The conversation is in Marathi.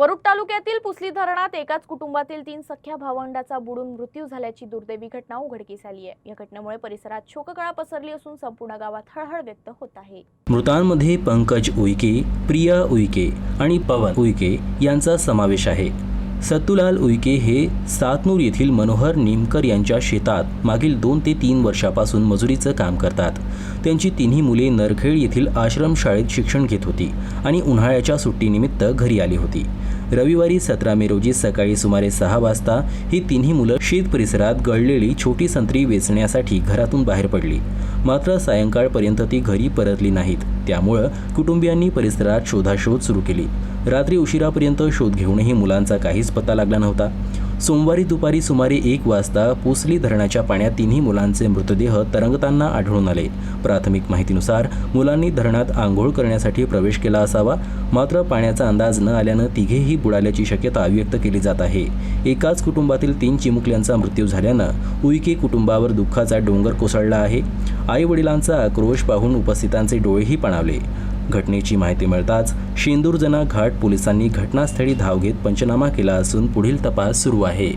वरुड तालुक्यातील पुसली धरणात एकाच कुटुंबातील 3 सख्या भावंडाचा बुडून मृत्यू झाल्याची दुर्दैवी घटना उघडकीस आली आहे। या घटनेमुळे परिसरात शोककळा पसरली असून संपूर्ण गावात हळहळ व्यक्त होत आहे। मृतांमध्ये पंकज उईके, प्रिया उईके आणि पवन उईके यांचा समावेश आहे। सत्तूलाल उईके हे सातनूर येथील मनोहर निमकर यांच्या शेतात मागील 2 ते 3 वर्षापासून मजुरीचं काम करतात। त्यांची तिन्ही मुले नरखेड येथील आश्रमशाळेत शिक्षण घेत होती आणि उन्हाळ्याच्या सुट्टीनिमित्त घरी आली होती। रविवारी 17 मे रोजी सकाळी सुमारे 6 वाजता ही तिन्ही मुलं शेत परिसरात गळलेली छोटी संत्री वेचण्यासाठी घरातून बाहेर पडली। मात्र सायंकाळपर्यंत ती घरी परतली नाहीत। त्यामुळे कुटुंबियांनी परिसरात शोधाशोध सुरू केली। रात्री उशिरापर्यंत शोध घेऊनही मुलांचा काहीच पत्ता लागला नव्हता। सोमवारी दुपारी सुमारे 1 वाजता पुसली धरणाच्या पाण्यात तिन्ही मुलांचे मृतदेह तरंगताना आढळून आले। प्राथमिक माहितीनुसार मुलांनी धरणात आंघोळ करण्यासाठी प्रवेश केला असावा, मात्र पाण्याचा अंदाज न आल्यानं तिघेही बुडाल्याची शक्यता व्यक्त केली जात आहे। एकाच कुटुंबातील 3 चिमुकल्यांचा मृत्यू झाल्यानं उईके कुटुंबावर दुःखाचा डोंगर कोसळला आहे। आई वडिलांचा आक्रोश पाहून उपस्थितांचे डोळेही पाणावले। घटनेची माहिती मिळताच शेंदूरजना घाट पोलिसांनी घटनास्थळी धाव घेत पंचनामा केला असून पुढील तपास सुरू आहे।